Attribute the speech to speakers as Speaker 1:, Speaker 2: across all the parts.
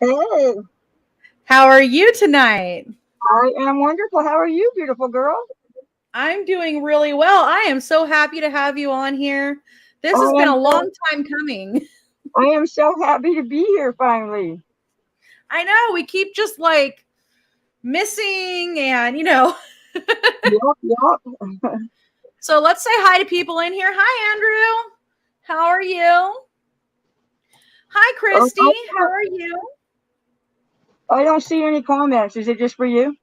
Speaker 1: Hey,
Speaker 2: How are you tonight?
Speaker 1: I am wonderful. How are you, beautiful girl?
Speaker 2: I'm doing really well. I am so happy to have you on here. This
Speaker 1: I
Speaker 2: has been
Speaker 1: am
Speaker 2: a
Speaker 1: so
Speaker 2: long time coming.
Speaker 1: I am so happy to be here finally.
Speaker 2: I know we keep just like missing and.
Speaker 1: Yup, yup.
Speaker 2: So let's say hi to people in here. Hi, Andrew. How are you? Hi,
Speaker 1: Oh,
Speaker 2: Christy. How are you?
Speaker 1: I don't see any comments. Is it just for you?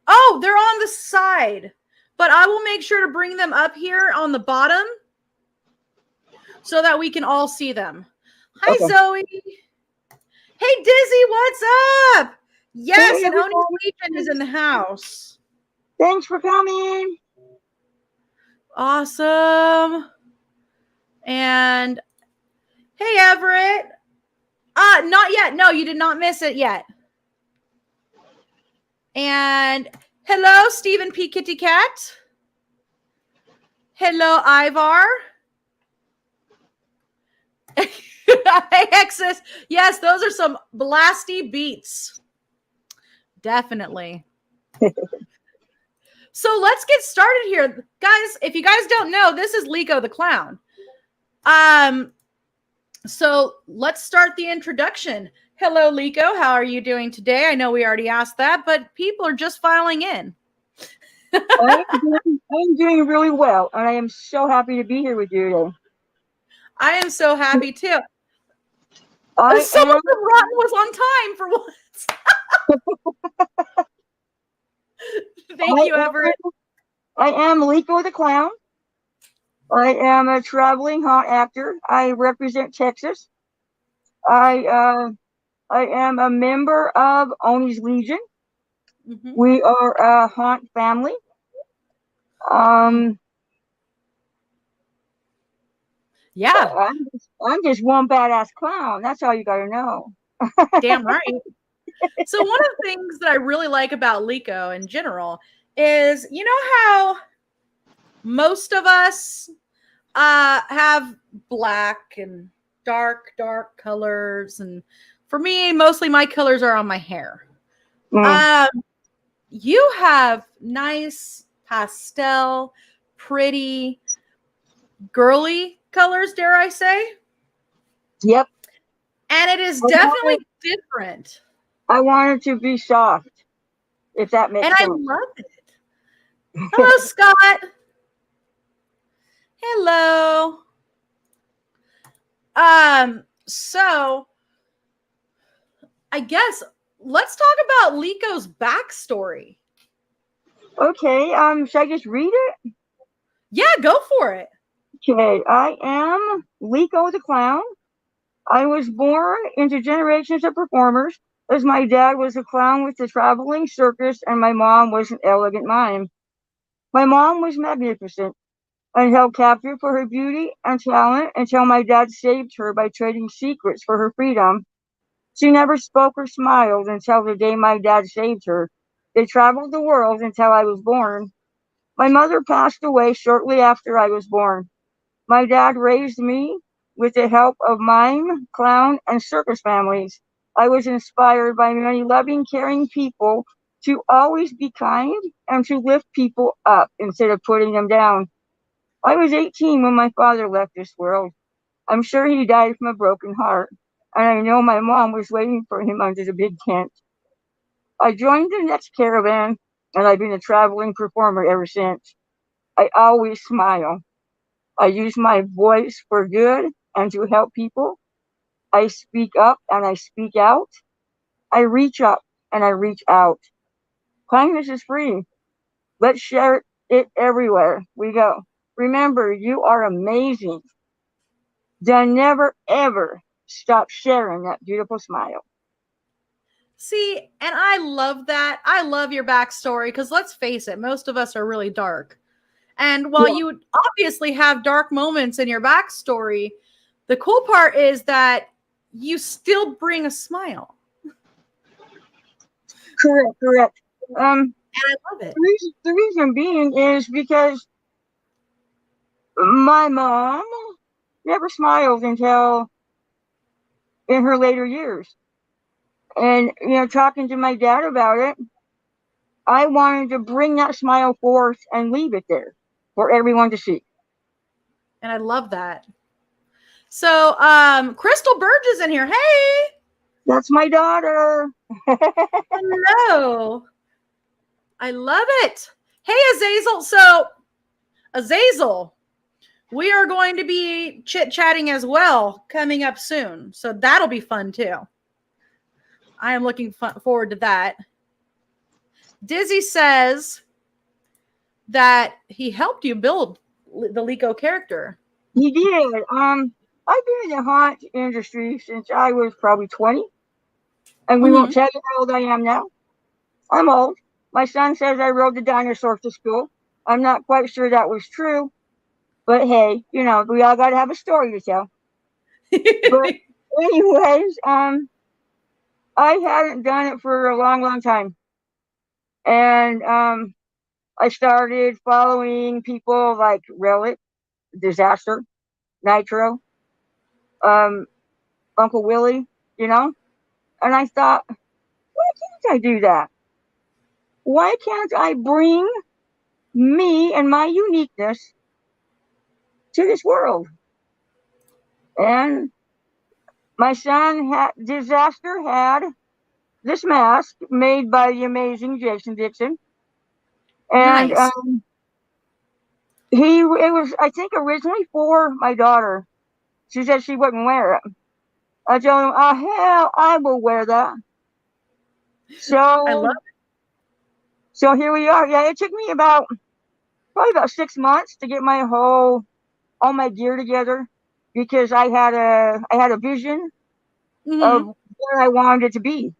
Speaker 2: Oh, they're on the side, but I will make sure to bring them up here on the bottom so that we can all see them. Hi,
Speaker 1: Okay.
Speaker 2: Zoe. Hey, Dizzy, what's up? Yes,
Speaker 1: Hey,
Speaker 2: and Oni's Legion is
Speaker 1: everybody.
Speaker 2: in the house.
Speaker 1: Thanks for coming.
Speaker 2: Awesome. And hey, Everett. Not yet. No, you did not miss it yet. And hello, Stephen P. Kitty Cat. Hello, Ivar. Hey, Exis. Yes, those are some blasty beats. Definitely. So let's get started here. Guys, if you guys don't know, this is Leekoh the Clown. So let's start the introduction. Hello, Leekoh. How are you doing today? I know we already asked that, but people are just filing in.
Speaker 1: I'm doing really well, and I am so happy to be here with you today.
Speaker 2: I am so happy too.
Speaker 1: I
Speaker 2: Someone
Speaker 1: am
Speaker 2: from Rotten was on time for once. Thank
Speaker 1: I
Speaker 2: you, Everett.
Speaker 1: am Leekoh the Clown. I am a traveling haunt actor. I represent Texas. I I am a member of Oni's Legion.
Speaker 2: Mm-hmm.
Speaker 1: We are a haunt family.
Speaker 2: Mm.
Speaker 1: Um,
Speaker 2: Yeah,
Speaker 1: I'm just one badass clown. That's all you got to know.
Speaker 2: damn right. So one of the things that I really like about Leekoh in general is, you know how most of us have black and dark colors, and for me, mostly my colors are on my hair.
Speaker 1: Mm,
Speaker 2: Um, you have nice pastel, pretty, girly colors, dare I say?
Speaker 1: yep.
Speaker 2: And it is
Speaker 1: I want
Speaker 2: definitely
Speaker 1: it.
Speaker 2: different.
Speaker 1: I want it to be soft, if that
Speaker 2: And
Speaker 1: makes
Speaker 2: I
Speaker 1: sense.
Speaker 2: love it. Hello, Scott. Hello. So I guess let's talk about Leekoh's backstory.
Speaker 1: Okay. Should I just read it?
Speaker 2: Yeah, go for it.
Speaker 1: Okay. I am Leekoh the Clown. I was born into generations of performers, as my dad was a clown with the traveling circus, and my mom was an elegant mime. My mom was magnificent and held captive for her beauty and talent until my dad saved her by trading secrets for her freedom. She never spoke or smiled until the day my dad saved her. They traveled the world until I was born. My mother passed away shortly after I was born. My dad raised me with the help of mime, clown, and circus families. I was inspired by many loving, caring people to always be kind and to lift people up instead of putting them down. I was 18 when my father left this world. I'm sure he died from a broken heart, and I know my mom was waiting for him under the big tent. I joined the next caravan, and I've been a traveling performer ever since. I always smile. I use my voice for good and to help people. I speak up and I speak out. I reach up and I reach out. Kindness is free. Let's share it everywhere we go. Remember, you are amazing. Then never ever stop sharing that beautiful smile.
Speaker 2: See, and I love that. I love your backstory because let's face it, most of us are really dark. And while
Speaker 1: Yeah,
Speaker 2: you obviously have dark moments in your backstory, the cool part is that you still bring a smile.
Speaker 1: correct, correct. Um,
Speaker 2: And I love it.
Speaker 1: the reason being is because my mom never smiled until in her later years. And, talking to my dad about it, I wanted to bring that smile forth and leave it there for everyone to see.
Speaker 2: And I love that. So, Crystal Burge is in here. Hey!
Speaker 1: That's my daughter.
Speaker 2: Hello. I love it. Hey, Azazel. So, Azazel, we are going to be chit-chatting as well coming up soon. So that'll be fun too. I am looking forward to that. Dizzy says that he helped you build the Leekoh character.
Speaker 1: He did. I've been in the haunt industry since I was probably 20. And we won't tell you how old I am now. I'm old. My son says I rode the dinosaur to school. I'm not quite sure that was true. But hey, we all got to have a story to tell. But anyways, I hadn't done it for a long, long time. And I started following people like Relic, Disaster, Nitro, Uncle Willie, And I thought, why can't I do that? Why can't I bring me and my uniqueness to this world? And my son Disaster had this mask made by the amazing Jason Dixon. And
Speaker 2: nice.
Speaker 1: it was, I think, originally for my daughter. She said she wouldn't wear it. I told him, oh, hell, I will wear that. So
Speaker 2: I love it.
Speaker 1: So here we are. Yeah, it took me probably about 6 months to get all my gear together, because I had a vision of where I wanted it to be.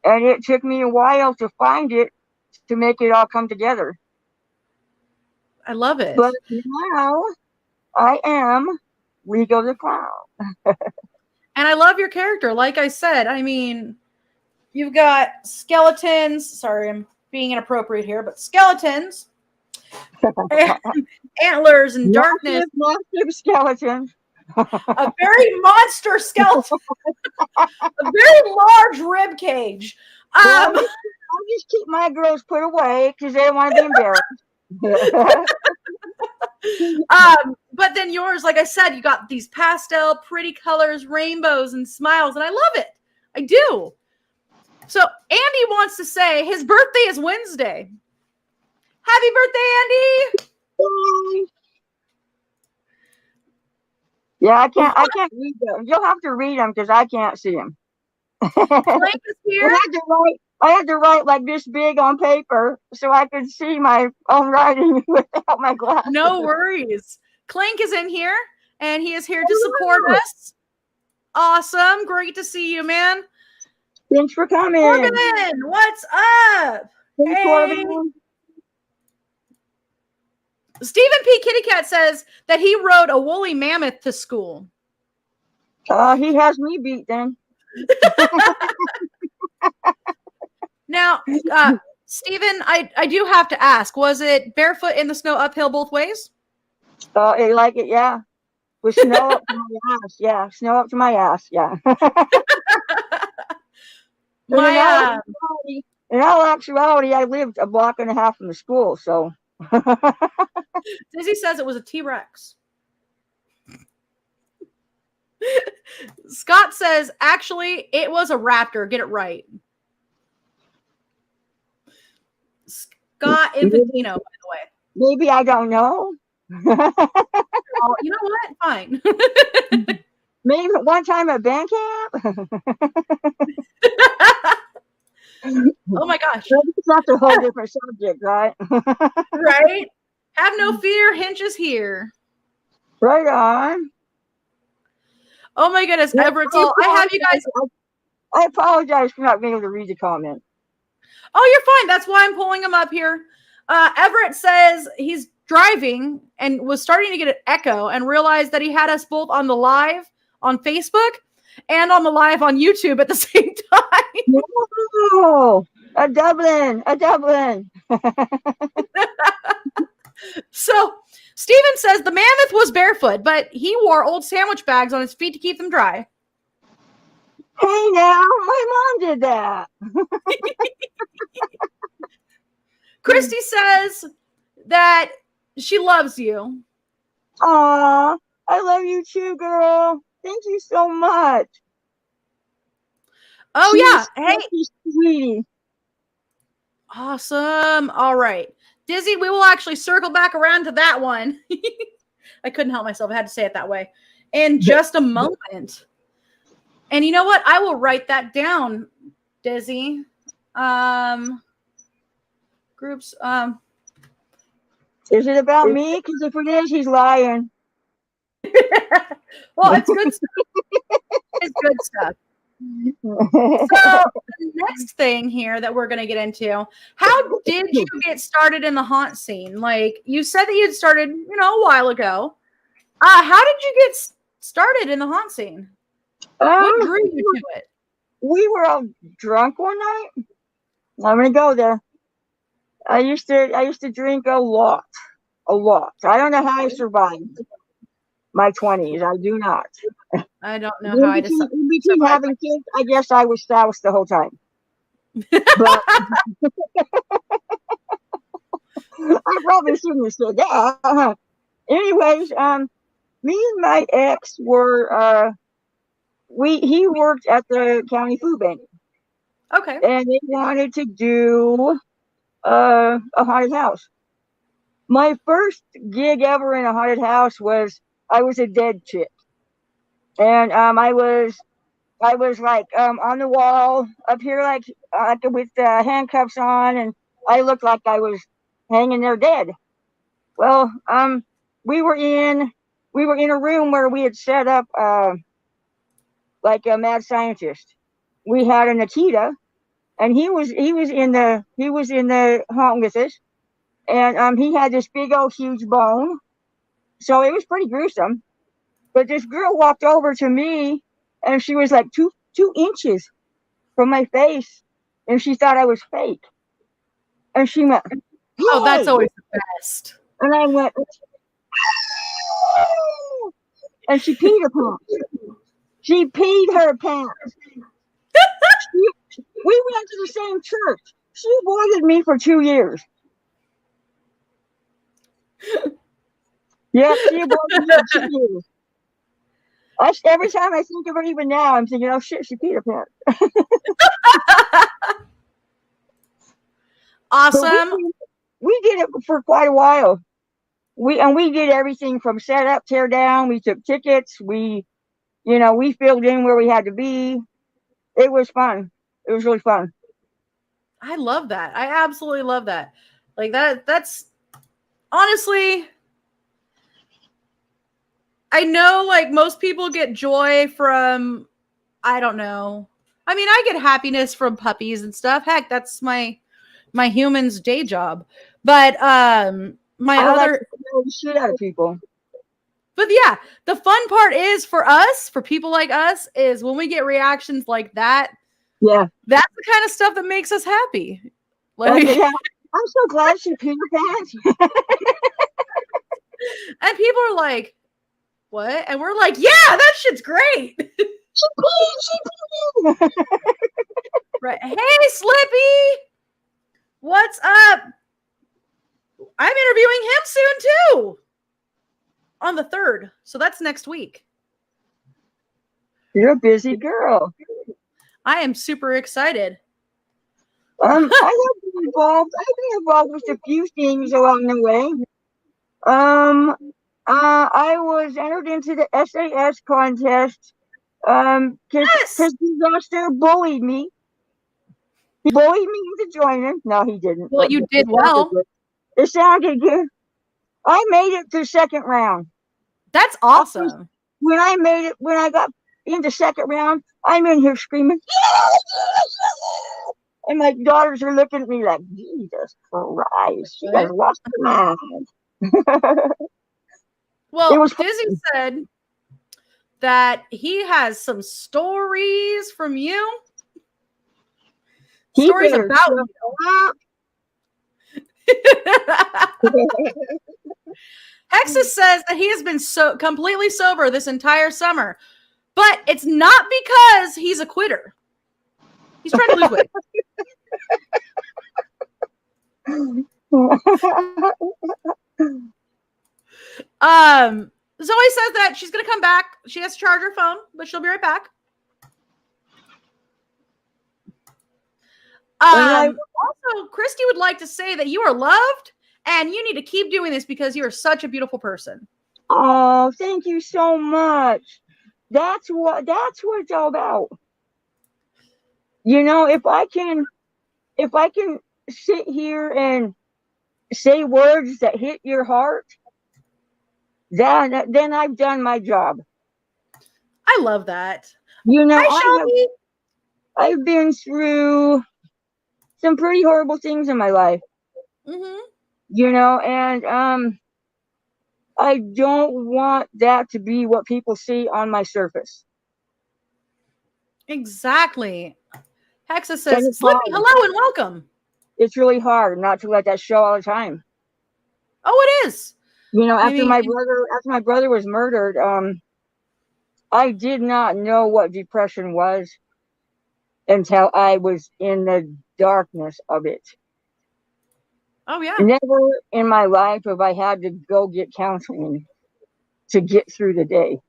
Speaker 1: And it took me a while to find it, to make it all come together.
Speaker 2: I love it.
Speaker 1: But now I am Leekoh Thee Klown.
Speaker 2: And I love your character. Like I said, I mean, you've got skeletons. Sorry, I'm being inappropriate here, but skeletons, and antlers, and darkness.
Speaker 1: Massive skeleton.
Speaker 2: A very monster skeleton. A very large rib cage.
Speaker 1: Well, I just keep my girls put away because they don't want to be embarrassed.
Speaker 2: But then yours, like I said, you got these pastel, pretty colors, rainbows, and smiles, and I love it. I do. So Andy wants to say his birthday is Wednesday. Happy birthday, Andy!
Speaker 1: Bye. Yeah, I can't read them. You'll have to read them because I can't see them.
Speaker 2: Clank is here.
Speaker 1: I had to write like this big on paper so I could see my own writing without my glasses.
Speaker 2: No worries. Clank is in here, and he is here to support us. Awesome. Great to see you, man.
Speaker 1: Thanks for coming.
Speaker 2: Corbin, what's up?
Speaker 1: Hey,
Speaker 2: hey. Stephen P. Kitty Cat says that he rode a woolly mammoth to school.
Speaker 1: He has me beat then.
Speaker 2: Now, Stephen, I do have to ask, was it barefoot in the snow uphill both ways?
Speaker 1: I like it, yeah. With snow up to my ass, yeah. Snow up to my ass, yeah. In all actuality, I lived a block and a half from the school, so.
Speaker 2: Dizzy says it was a T-Rex. Scott says, actually, it was a raptor. Get it right. Scott Infantino, by the way.
Speaker 1: Maybe I don't know.
Speaker 2: Oh, you know what? Fine.
Speaker 1: Maybe one time at band camp.
Speaker 2: Oh my gosh.
Speaker 1: That's a whole different subject, right?
Speaker 2: Right? Have no fear, Hinch is here.
Speaker 1: Right on.
Speaker 2: Oh my goodness, Everett. So I have you guys.
Speaker 1: I apologize for not being able to read the comment.
Speaker 2: Oh, you're fine. That's why I'm pulling them up here. Everett says he's driving and was starting to get an echo and realized that he had us both on the live on Facebook and on the live on YouTube at the same time.
Speaker 1: Oh, a Dublin.
Speaker 2: So Steven says the mammoth was barefoot, but he wore old sandwich bags on his feet to keep them dry.
Speaker 1: Hey now, my mom did that.
Speaker 2: Christy says that she loves you.
Speaker 1: Aw, I love you too, girl. Thank you so much.
Speaker 2: Oh,
Speaker 1: She's
Speaker 2: yeah. Hey.
Speaker 1: such a sweetie.
Speaker 2: Awesome. All right. Dizzy, we will actually circle back around to that one. I couldn't help myself. I had to say it that way. In just a moment. And you know what? I will write that down, Dizzy. Groups.
Speaker 1: Is it about me? Because if it is, he's lying.
Speaker 2: Well, it's good stuff. It's good stuff. So the next thing here that we're going to get into, how did you get started in the haunt scene? Like you said that you'd started, a while ago. How did you get started in the haunt scene? What drew you to it?
Speaker 1: We were all drunk one night. I'm gonna go there. I used to drink a lot. I don't know how I survived my 20s. I do not.
Speaker 2: I don't know how I decided.
Speaker 1: In between having kids, I guess I was soused the whole time. But I probably shouldn't have said that. Anyways, me and my ex were he worked at the county food bank.
Speaker 2: Okay.
Speaker 1: And they wanted to do a haunted house. My first gig ever in a haunted house was I was a dead chick, and I was like on the wall up here like with handcuffs on, and I looked like I was hanging there dead. Well, we were in a room where we had set up like a mad scientist. We had an Akita, and he was in the haunt with us, and he had this big old huge bone, so it was pretty gruesome. But this girl walked over to me, and she was like two inches from my face, and she thought I was fake, and she went, "Hey!"
Speaker 2: Oh, that's always the best.
Speaker 1: And I went, "Oh!" And she peed her pants. She peed her pants. We went to the same church. She avoided me for 2 years. Yep, she avoided me for 2 years. Every time I think of her, even now, I'm thinking, oh shit, she peed her pants.
Speaker 2: Awesome.
Speaker 1: We did it for quite a while. We did everything from set up, tear down. We took tickets. We filled in where we had to be. It was fun. It was really fun.
Speaker 2: I love that. I absolutely love that. Like that's honestly, I know like most people get joy from, I don't know. I mean, I get happiness from puppies and stuff. Heck, that's my human's day job. But I like
Speaker 1: to throw the shit out of people.
Speaker 2: But yeah, the fun part is for us, for people like us, is when we get reactions like that.
Speaker 1: Yeah.
Speaker 2: That's the kind of stuff that makes us happy. Like,
Speaker 1: yeah. I'm so glad she peed her pants.
Speaker 2: And people are like, what? And we're like, yeah, that shit's great.
Speaker 1: She peed.
Speaker 2: Right. Hey, Slippy. What's up? I'm interviewing him soon too. On the 3rd. So that's next week.
Speaker 1: You're a busy girl.
Speaker 2: I am super excited.
Speaker 1: I have been involved. I've been involved with a few things along the way. I was entered into the SAS contest because Disaster bullied me. He bullied me into joining. No, he didn't.
Speaker 2: Well, you did well.
Speaker 1: It sounded good. I made it to second round.
Speaker 2: That's awesome.
Speaker 1: When I got into second round, I'm in here screaming, and my daughters are looking at me like, Jesus Christ, she has lost her mind.
Speaker 2: Well, Dizzy said that he has some stories from you. Stories about you. Hexus says that he has been so completely sober this entire summer, But it's not because he's a quitter. He's trying to lose weight. Zoe says that she's going to come back. She has to charge her phone, but she'll be right back. Also, Christy would like to say that you are loved and you need to keep doing this because you are such a beautiful person.
Speaker 1: Oh, thank you so much. That's what it's all about. You know, if I can sit here and say words that hit your heart, then I've done my job.
Speaker 2: I love that.
Speaker 1: You know,
Speaker 2: Hi,
Speaker 1: I've been through some pretty horrible things in my life.
Speaker 2: Mm-hmm.
Speaker 1: You know, and I don't want that to be what people see on my surface.
Speaker 2: Exactly. Hexa says, Slippy, hello and welcome.
Speaker 1: It's really hard not to let that show all the time.
Speaker 2: Oh, it is.
Speaker 1: You know, after my brother was murdered, I did not know what depression was until I was in the darkness of it.
Speaker 2: Oh, yeah.
Speaker 1: Never in my life have I had to go get counseling to get through the day.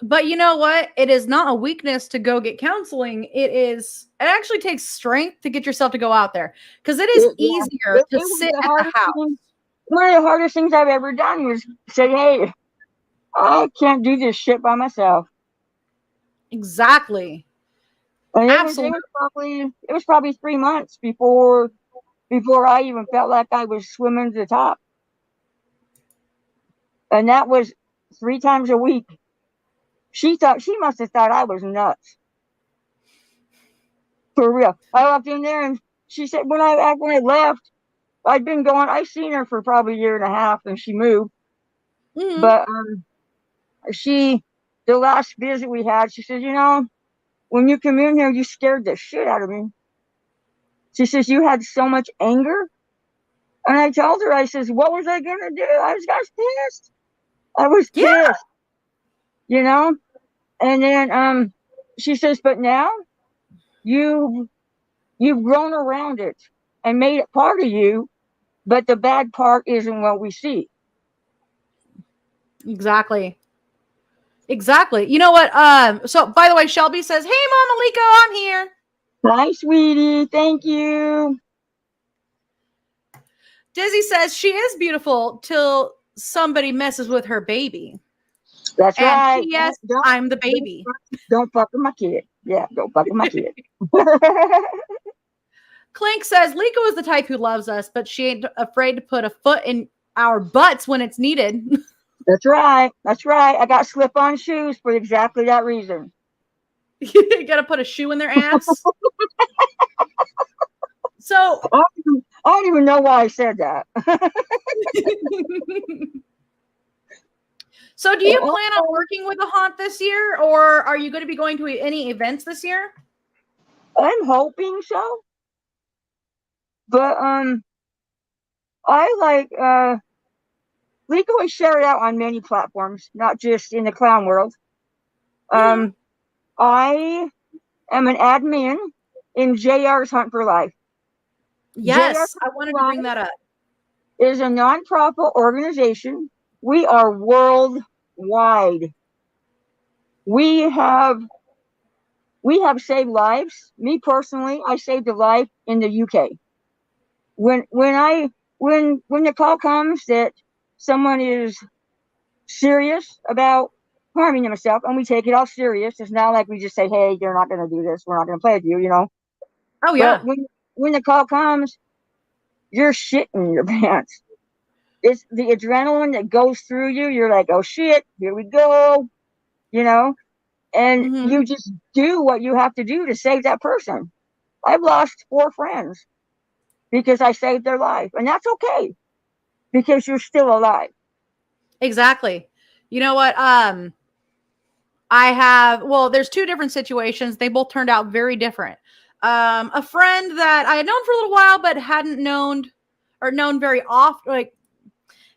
Speaker 2: But you know what? It is not a weakness to go get counseling. It actually takes strength to get yourself to go out there because it is easier to sit at the house.
Speaker 1: One of the hardest things I've ever done was say, hey, I can't do this shit by myself.
Speaker 2: Exactly.
Speaker 1: And it was probably 3 months before I even felt like I was swimming to the top. And that was 3 times a week. She must have thought I was nuts. For real. I walked in there and she said when I left, I seen her for probably a year and a half and she moved. Mm-hmm. But the last visit we had, she said, you know, when you come in here, you scared the shit out of me. She says, you had so much anger. And I told her, I says, what was I going to do? I was pissed. I was pissed. You know? And then she says, but now you've grown around it and made it part of you, but the bad part isn't what we see.
Speaker 2: Exactly. You know what? So by the way, Shelby says, hey Mama Leekoh, I'm here.
Speaker 1: Hi, sweetie. Thank you.
Speaker 2: Dizzy says she is beautiful till somebody messes with her baby.
Speaker 1: That's right.
Speaker 2: Yes, I'm the baby.
Speaker 1: Don't fuck with my kid. Yeah, don't fuck with my kid.
Speaker 2: Clink says Leekoh is the type who loves us, but she ain't afraid to put a foot in our butts when it's needed.
Speaker 1: That's right. I got slip-on shoes for exactly that reason.
Speaker 2: You gotta put a shoe in their ass. So
Speaker 1: I don't even know why I said that.
Speaker 2: So do you plan on working with the haunt this year, or are you going to be going to any events this year?
Speaker 1: I'm hoping so. But I like Leekoh is shared out on many platforms, not just in the clown world. I am an admin in JR's Hunt for Life.
Speaker 2: Yes, I wanted to bring that up.
Speaker 1: It is a nonprofit organization. We are worldwide. We have saved lives. Me personally, I saved a life in the UK. When the call comes that someone is serious about harming themselves, and we take it all serious, it's not like we just say, "Hey, you're not going to do this. We're not going to play with you," you know.
Speaker 2: Oh yeah.
Speaker 1: But when the call comes, you're shitting your pants. It's the adrenaline that goes through you. You're like, oh shit, here we go, you know, and you just do what you have to do to save that person. I've lost 4 friends because I saved their life, and that's okay because you're still alive.
Speaker 2: Exactly. You know what? There's 2 different situations. They both turned out very different. A friend that I had known for a little while, but hadn't known very often, like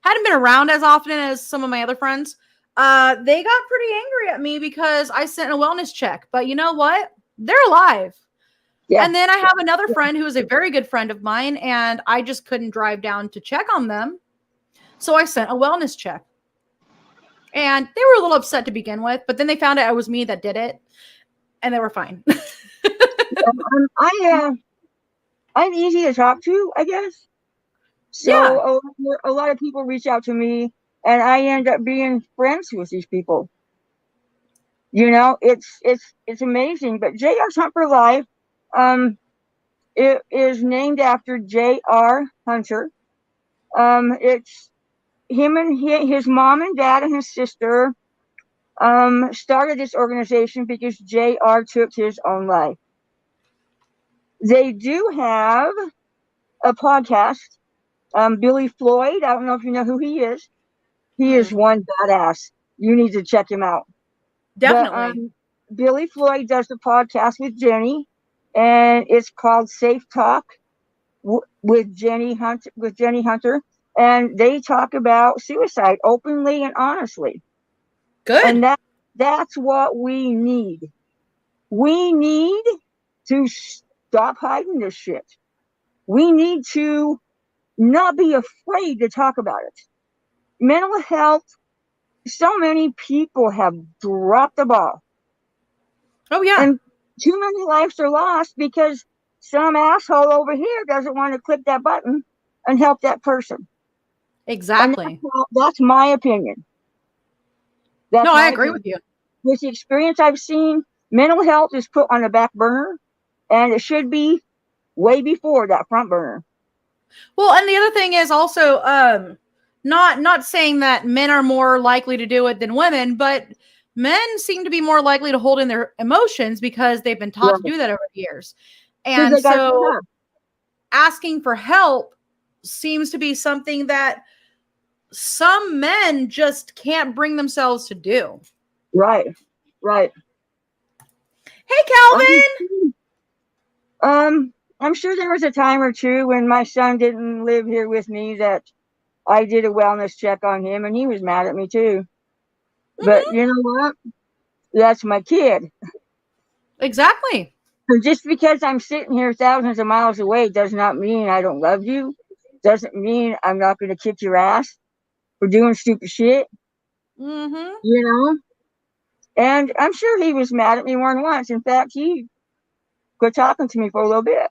Speaker 2: hadn't been around as often as some of my other friends. they got pretty angry at me because I sent a wellness check. But you know what? They're alive.
Speaker 1: Yeah.
Speaker 2: And then I have another friend who is a very good friend of mine, and I just couldn't drive down to check on them. So I sent a wellness check. And they were a little upset to begin with, but then they found out it was me that did it, and they were fine.
Speaker 1: I'm easy to talk to, I guess. So a lot of people reach out to me, and I end up being friends with these people. You know, it's amazing. But J.R.'s Hunt for Life, it is named after J.R. Hunter. It's him and his mom and dad and his sister started this organization because J.R. took his own life. They do have a podcast. Billy Floyd, I don't know if you know who he is. He is one badass. You need to check him out.
Speaker 2: Definitely.
Speaker 1: But, Billy Floyd does the podcast with Jenny, and it's called Safe Talk with Jenny Hunter, and they talk about suicide openly and honestly.
Speaker 2: Good.
Speaker 1: And that's what we need. We need to stop hiding this shit. We need to not be afraid to talk about it. Mental health, so many people have dropped the ball.
Speaker 2: Oh, yeah.
Speaker 1: And too many lives are lost because some asshole over here doesn't want to click that button and help that person.
Speaker 2: Exactly.
Speaker 1: That's my opinion.
Speaker 2: I agree with you.
Speaker 1: With the experience I've seen, mental health is put on the back burner, and it should be way before that front burner.
Speaker 2: Well, and the other thing is also not saying that men are more likely to do it than women, but men seem to be more likely to hold in their emotions because they've been taught to do that over the years. And so asking for help seems to be something that some men just can't bring themselves to do.
Speaker 1: Right.
Speaker 2: Hey, Calvin!
Speaker 1: I'm sure there was a time or two when my son didn't live here with me that I did a wellness check on him, and he was mad at me too. But you know what? That's my kid.
Speaker 2: Exactly.
Speaker 1: And just because I'm sitting here thousands of miles away does not mean I don't love you. Doesn't mean I'm not going to kick your ass for doing stupid shit. You know? And I'm sure he was mad at me more than once. In fact, he quit talking to me for a little bit.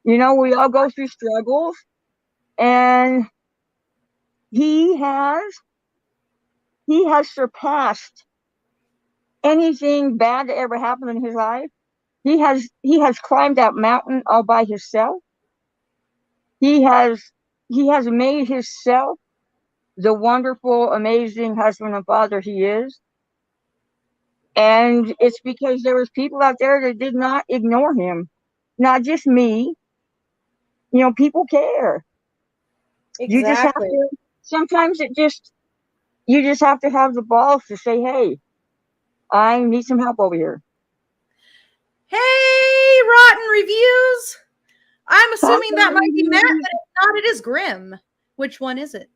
Speaker 1: You know, we all go through struggles, and he has surpassed anything bad that ever happened in his life. He has climbed that mountain all by himself. He has made himself the wonderful, amazing husband and father he is. And it's because there was people out there that did not ignore him. Not just me. You know, people care.
Speaker 2: Exactly.
Speaker 1: You just have to, sometimes you just have to have the balls to say, hey, I need some help over here.
Speaker 2: Hey, Rotten Reviews. I'm assuming that might be Matt, but if not, it is Grim. Which one is it?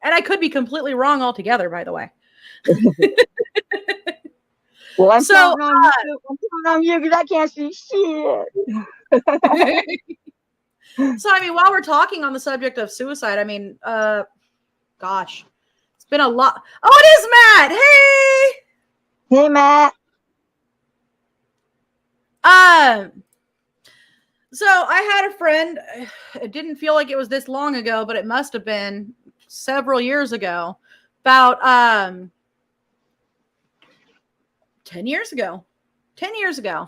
Speaker 2: And I could be completely wrong altogether, by the way.
Speaker 1: Well, I'm counting on you because I can't see shit.
Speaker 2: So, I mean, while we're talking on the subject of suicide, I mean, gosh, it's been a lot. Oh, it is Matt.
Speaker 1: Hey, Matt.
Speaker 2: So I had a friend. It didn't feel like it was this long ago, but it must have been several years ago. About 10 years ago. 10 years ago.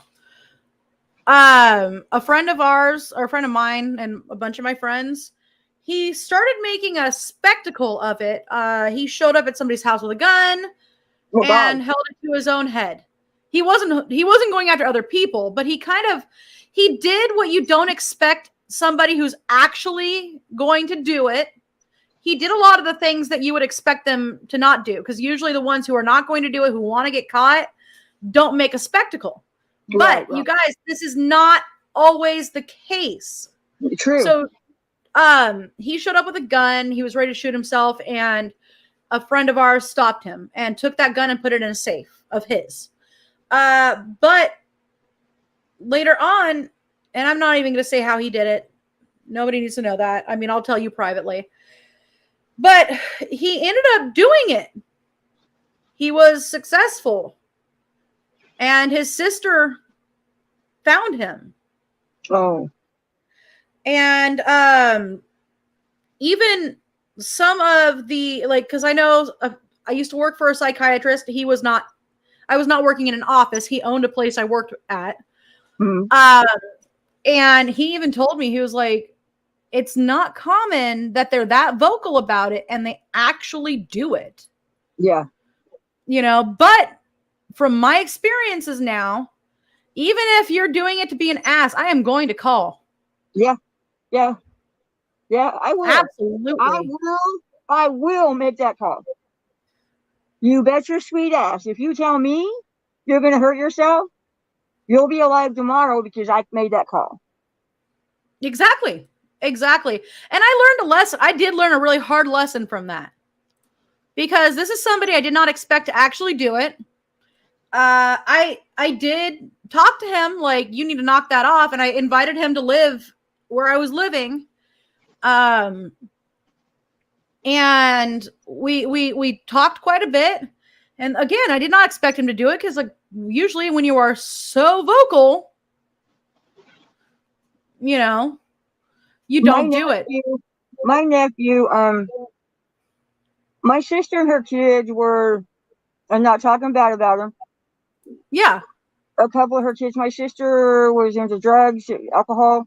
Speaker 2: A friend of ours, or a friend of mine, and a bunch of my friends, he started making a spectacle of it. He showed up at somebody's house with a gun and held it to his own head. He wasn't going after other people, but he did what you don't expect somebody who's actually going to do it. He did a lot of the things that you would expect them to not do, because usually the ones who are not going to do it, who want to get caught, don't make a spectacle. But you guys, this is not always the case.
Speaker 1: True.
Speaker 2: So he showed up with a gun. He was ready to shoot himself, and a friend of ours stopped him and took that gun and put it in a safe of his. But later on, and I'm not even going to say how he did it. Nobody needs to know that. I mean, I'll tell you privately. But he ended up doing it. He was successful. And his sister found him.
Speaker 1: Oh.
Speaker 2: And even some of the, like, because I know I used to work for a psychiatrist. I was not working in an office. He owned a place I worked at.
Speaker 1: Mm-hmm.
Speaker 2: And he even told me, he was like, it's not common that they're that vocal about it and they actually do it.
Speaker 1: Yeah.
Speaker 2: You know, but from my experiences now, even if you're doing it to be an ass, I am going to call.
Speaker 1: Yeah. Yeah. Yeah, I will.
Speaker 2: Absolutely.
Speaker 1: I will make that call. You bet your sweet ass. If you tell me you're going to hurt yourself, you'll be alive tomorrow because I made that call.
Speaker 2: Exactly. And I learned a lesson. I did learn a really hard lesson from that. Because this is somebody I did not expect to actually do it. I did talk to him like, you need to knock that off. And I invited him to live where I was living. And we talked quite a bit. And again, I did not expect him to do it because, like, usually when you are so vocal, you know, you don't do it.
Speaker 1: My nephew, my sister and her kids were, I'm not talking bad about them.
Speaker 2: Yeah.
Speaker 1: A couple of her kids, my sister was into drugs, alcohol,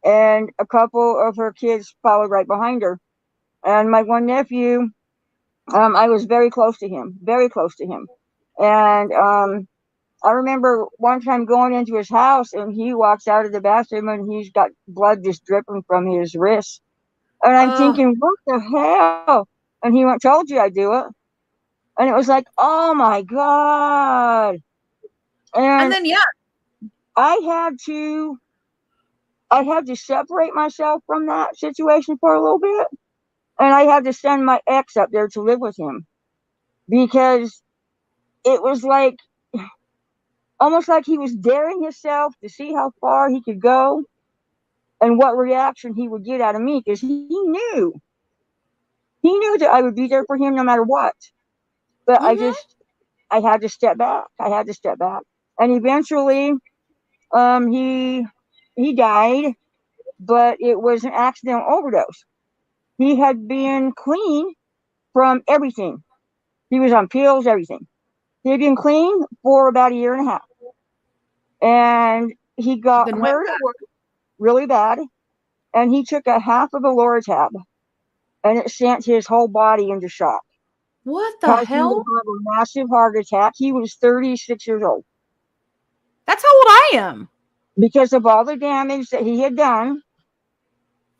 Speaker 1: and a couple of her kids followed right behind her. And my one nephew, I was very close to him. And I remember one time going into his house and he walks out of the bathroom and he's got blood just dripping from his wrist. And I'm thinking, what the hell? And he went, told you I'd do it. And it was like, oh my God.
Speaker 2: And then, yeah.
Speaker 1: I had to separate myself from that situation for a little bit. And I had to send my ex up there to live with him because it was like, almost like he was daring himself to see how far he could go and what reaction he would get out of me because he knew that I would be there for him no matter what. But I had to step back. And eventually, he died, but it was an accidental overdose. He had been clean from everything. He was on pills, everything. He had been clean for about a year and a half. And he got hurt really bad. And he took a half of a Loratab. And it sent his whole body into shock.
Speaker 2: What the hell?
Speaker 1: He had a massive heart attack. He was 36 years old.
Speaker 2: That's how old I am.
Speaker 1: Because of all the damage that he had done.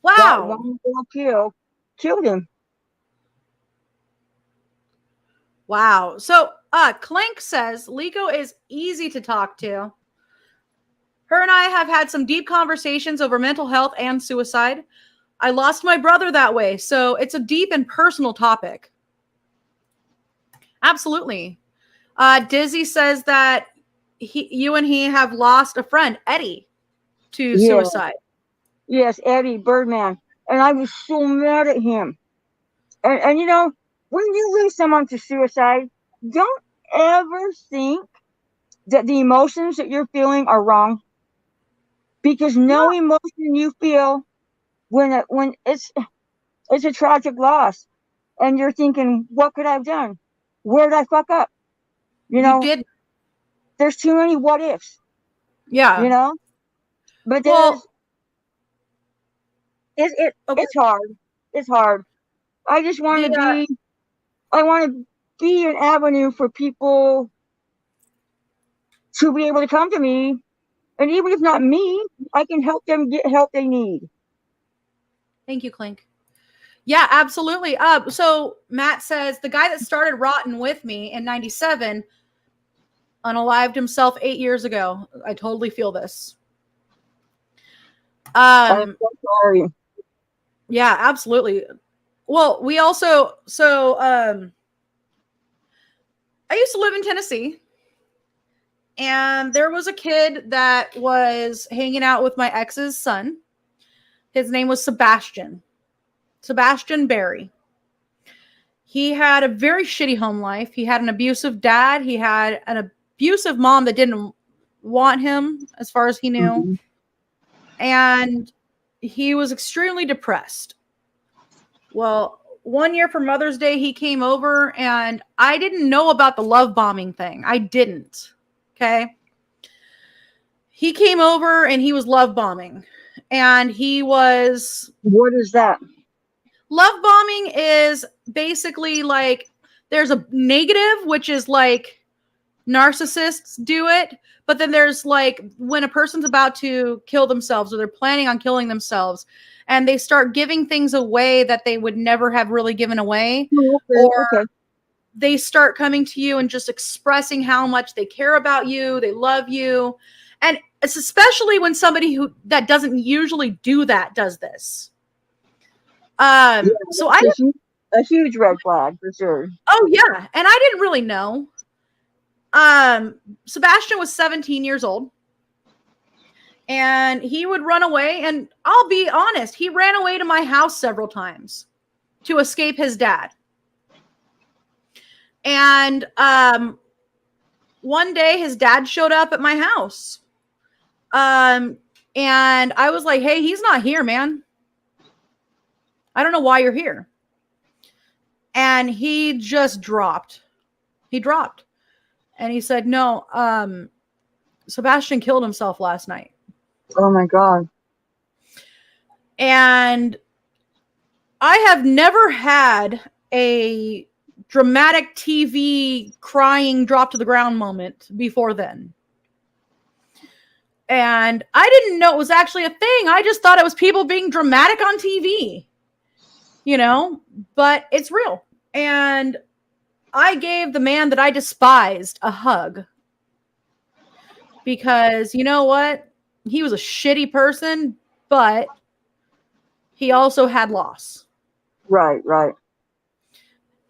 Speaker 2: Wow.
Speaker 1: That one little pill killed him.
Speaker 2: Wow. So Clank says Leekoh is easy to talk to. Her and I have had some deep conversations over mental health and suicide. I lost my brother that way, so it's a deep and personal topic. Absolutely. Dizzy says that you and he have lost a friend, Eddie, to suicide.
Speaker 1: Yes, Eddie Birdman. And I was so mad at him. And you know, when you lose someone to suicide, don't ever think that the emotions that you're feeling are wrong. Because no emotion you feel when it's a tragic loss, and you're thinking, what could I have done? Where did I fuck up? You know, there's too many what ifs.
Speaker 2: Yeah.
Speaker 1: You know, but it's hard. It's hard. I just want to I want to be an avenue for people to be able to come to me. And even if not me, I can help them get help they need.
Speaker 2: Thank you, Clink. Yeah, absolutely. So Matt says the guy that started Rotten with me in 97 unalived himself 8 years ago. I totally feel this.
Speaker 1: I'm so sorry.
Speaker 2: Yeah, absolutely. Well, we also I used to live in Tennessee, and there was a kid that was hanging out with my ex's son. His name was Sebastian Barry. He had a very shitty home life. He had an abusive dad. He had an abusive mom that didn't want him as far as he knew.
Speaker 1: Mm-hmm.
Speaker 2: And he was extremely depressed. Well, one year for Mother's Day, he came over, and I didn't know about the love bombing thing. I didn't. Okay. He came over and he was love bombing. And he was.
Speaker 1: What is that?
Speaker 2: Love bombing is basically like there's a negative, which is like narcissists do it. But then there's like when a person's about to kill themselves or they're planning on killing themselves and they start giving things away that they would never have really given away. Or they start coming to you and just expressing how much they care about you. They love you. And it's especially when somebody that doesn't usually do that does this. So
Speaker 1: a huge red flag for sure.
Speaker 2: Oh yeah, and I didn't really know. Sebastian was 17 years old, and he would run away. And I'll be honest, he ran away to my house several times to escape his dad. And one day, his dad showed up at my house, and I was like, "Hey, he's not here, man. I don't know why you're here." And he just dropped. He dropped. And he said, "No, Sebastian killed himself last night."
Speaker 1: Oh my God.
Speaker 2: And I have never had a dramatic TV crying drop to the ground moment before then. And I didn't know it was actually a thing. I just thought it was people being dramatic on TV. You know, but it's real. And I gave the man that I despised a hug because you know what? He was a shitty person, but he also had loss.
Speaker 1: Right.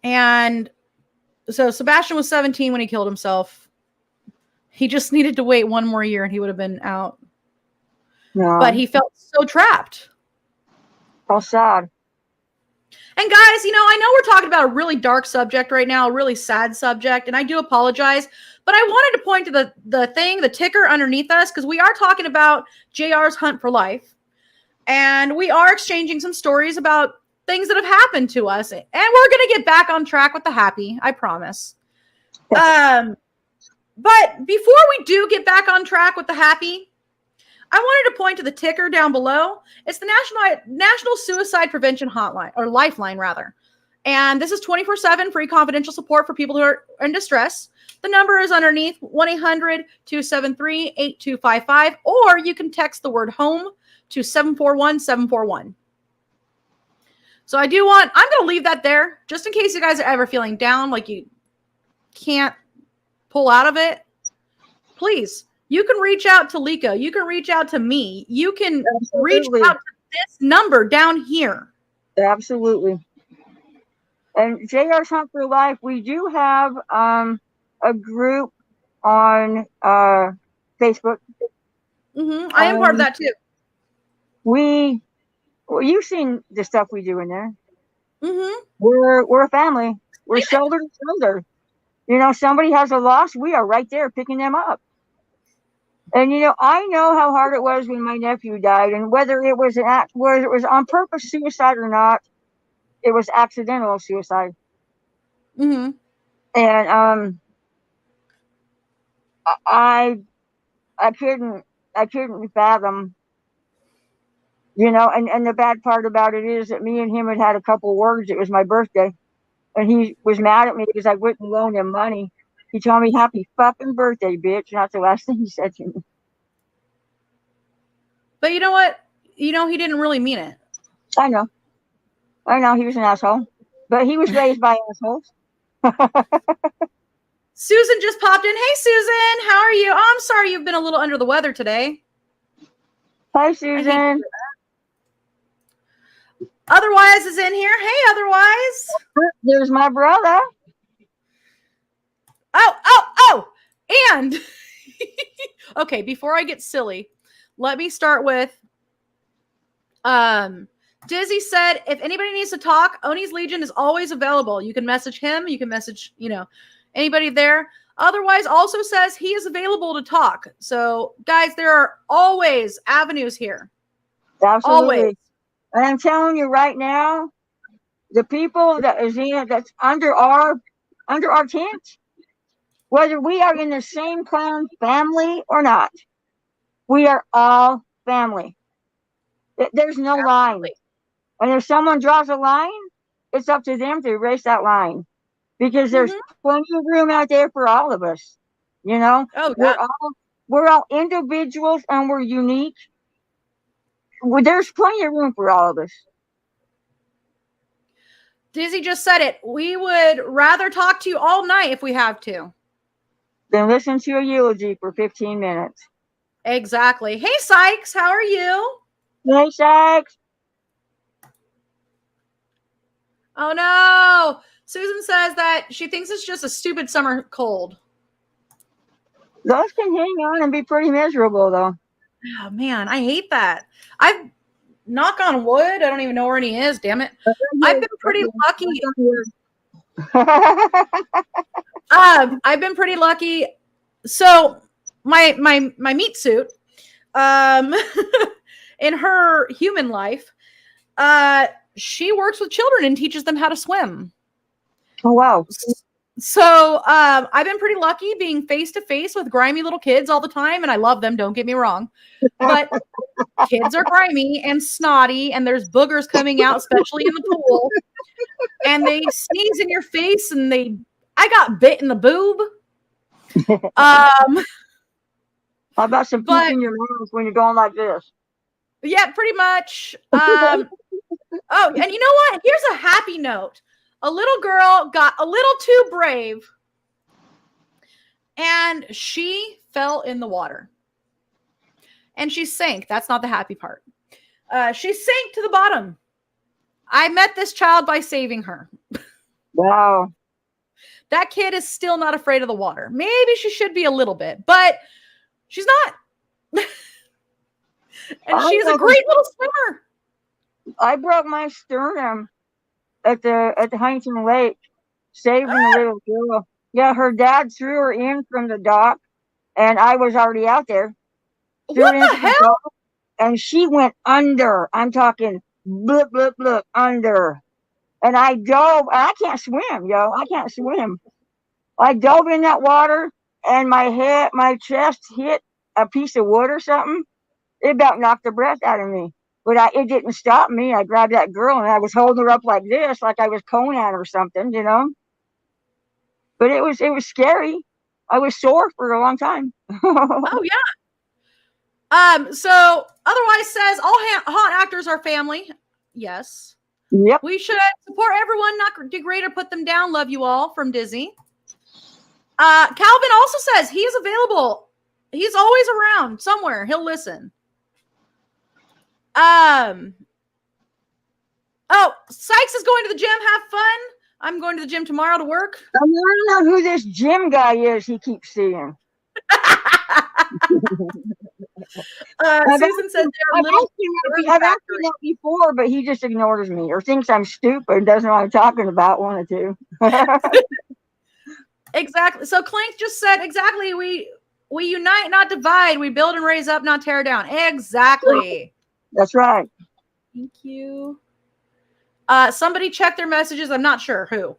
Speaker 2: And so Sebastian was 17 when he killed himself. He just needed to wait one more year and he would have been out.
Speaker 1: No.
Speaker 2: But he felt so trapped.
Speaker 1: How sad.
Speaker 2: And guys, you know, I know we're talking about a really dark subject right now, a really sad subject, and I do apologize, but I wanted to point to the ticker underneath us, because we are talking about JR's hunt for life, and we are exchanging some stories about things that have happened to us, and we're going to get back on track with the happy, I promise. But before we do get back on track with the happy, I wanted to point to the ticker down below. It's the National Suicide Prevention Hotline, or Lifeline, rather. And this is 24/7 free confidential support for people who are in distress. The number is underneath 1-800-273-8255, or you can text the word home to 741-741. So I'm going to leave that there just in case you guys are ever feeling down, like you can't pull out of it. Please. You can reach out to Leekoh. You can reach out to me. You can reach out to this number down here.
Speaker 1: Absolutely. And JR's Hunt for Life, we do have a group on Facebook.
Speaker 2: Mm-hmm. I am part of that too.
Speaker 1: You've seen the stuff we do in there.
Speaker 2: Mm-hmm.
Speaker 1: We're a family. We're shoulder to shoulder. You know, somebody has a loss, we are right there picking them up. And you know, I know how hard it was when my nephew died, and whether it was on purpose suicide or not, it was accidental suicide.
Speaker 2: Mm-hmm.
Speaker 1: And I couldn't fathom, you know. And the bad part about it is that me and him had a couple words. It was my birthday, and he was mad at me because I wouldn't loan him money. He told me, "Happy fucking birthday, bitch." And that's the last thing he said to me.
Speaker 2: But you know what? You know, he didn't really mean it.
Speaker 1: I know. He was an asshole. But he was raised by assholes.
Speaker 2: Susan just popped in. Hey, Susan. How are you? Oh, I'm sorry you've been a little under the weather today.
Speaker 1: Hi, Susan.
Speaker 2: Otherwise is in here. Hey, Otherwise.
Speaker 1: There's my brother.
Speaker 2: Oh. And okay, before I get silly, let me start with Dizzy said, if anybody needs to talk, Oni's Legion is always available. You can message him. You can message, anybody there. Otherwise, also says he is available to talk. So, guys, there are always avenues here.
Speaker 1: Absolutely.
Speaker 2: Always.
Speaker 1: And I'm telling you right now, the people that's under our tent, whether we are in the same clown family or not, we are all family. There's no line. And if someone draws a line, it's up to them to erase that line. Because there's plenty of room out there for all of us.
Speaker 2: Oh, yeah.
Speaker 1: We're all individuals and we're unique. There's plenty of room for all of us.
Speaker 2: Dizzy just said it. We would rather talk to you all night if we have to.
Speaker 1: Then listen to a eulogy for 15 minutes.
Speaker 2: Exactly. Hey, Sykes, how are you?
Speaker 1: Hey, Sykes.
Speaker 2: Oh, no. Susan says that she thinks it's just a stupid summer cold.
Speaker 1: Those can hang on and be pretty miserable, though.
Speaker 2: Oh, man, I hate that. I've knock on wood. I don't even know where he is. Damn it. I've been pretty lucky. I've been pretty lucky. So my meat suit, in her human life, she works with children and teaches them how to swim.
Speaker 1: Oh, wow.
Speaker 2: So I've been pretty lucky being face to face with grimy little kids all the time. And I love them. Don't get me wrong. But kids are grimy and snotty. And there's boogers coming out, especially in the pool. And they sneeze in your face. And I got bit in the boob.
Speaker 1: How about some poop in your mouth when you're going like this?
Speaker 2: Yeah, pretty much. Oh, and you know what? Here's a happy note. A little girl got a little too brave and she fell in the water. And she sank. That's not the happy part. She sank to the bottom. I met this child by saving her.
Speaker 1: Wow.
Speaker 2: That kid is still not afraid of the water. Maybe she should be a little bit, but she's not. And she's a great little swimmer.
Speaker 1: I broke my sternum at the Huntington Lake, saving the little girl. Yeah, her dad threw her in from the dock, and I was already out there.
Speaker 2: What the hell?
Speaker 1: And she went under. I'm talking blip, blip, blip, under. And I dove. I can't swim, yo. I can't swim. I dove in that water, and my chest hit a piece of wood or something. It about knocked the breath out of me. But it didn't stop me. I grabbed that girl and I was holding her up like this, like I was Conan or something, But it was scary. I was sore for a long time.
Speaker 2: Oh yeah. So otherwise says all haunt actors are family. Yes.
Speaker 1: Yep.
Speaker 2: We should support everyone, not degrade or put them down. Love you all from Dizzy. Calvin also says he is available. He's always around somewhere. He'll listen. Oh, Sykes is going to the gym. Have fun. I'm going to the gym tomorrow to work.
Speaker 1: I want to know who this gym guy is he keeps seeing.
Speaker 2: Susan says they're little.
Speaker 1: I've asked him that before, but he just ignores me or thinks I'm stupid and doesn't know what I'm talking about. Wanted to.
Speaker 2: Exactly. So Clank just said exactly. We unite, not divide. We build and raise up, not tear down. Exactly.
Speaker 1: That's right.
Speaker 2: Thank you. Somebody check their messages. I'm not sure who.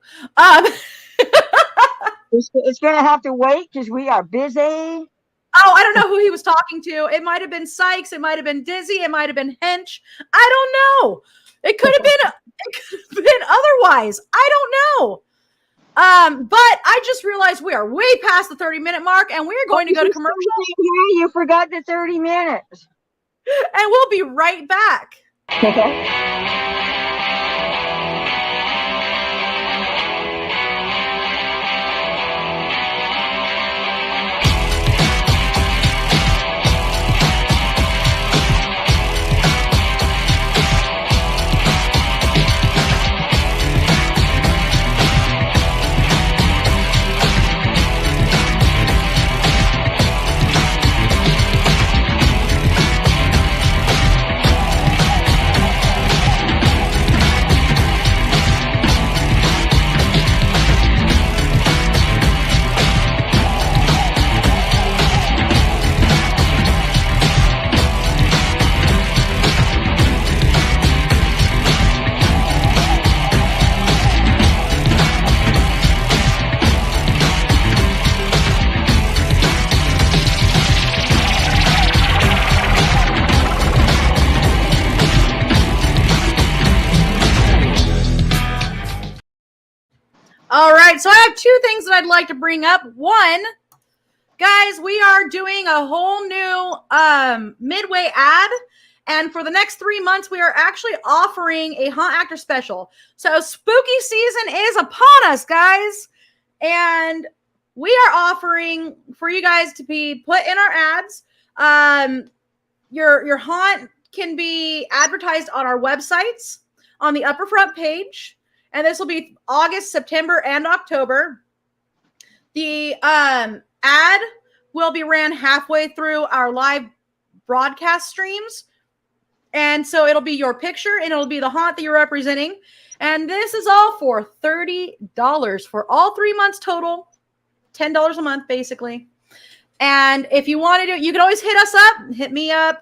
Speaker 1: It's going to have to wait because we are busy.
Speaker 2: Oh, I don't know who he was talking to. It might have been Sykes. It might have been Dizzy. It might have been Hench. I don't know. It could have been otherwise. I don't know. But I just realized we are way past the 30-minute mark and we're going to go to commercial.
Speaker 1: You forgot the 30 minutes.
Speaker 2: And we'll be right back.
Speaker 1: Okay.
Speaker 2: All right, so I have two things that I'd like to bring up. One, guys, we are doing a whole new midway ad. And for the next 3 months, we are actually offering a Haunt Actor special. So spooky season is upon us, guys. And we are offering for you guys to be put in our ads. Your haunt can be advertised on our websites on the upper front page. And this will be August, September, and October. The ad will be ran halfway through our live broadcast streams. And so it'll be your picture and it'll be the haunt that you're representing. And this is all for $30 for all 3 months total. $10 a month, basically. And if you want to do it, you can always hit us up, hit me up,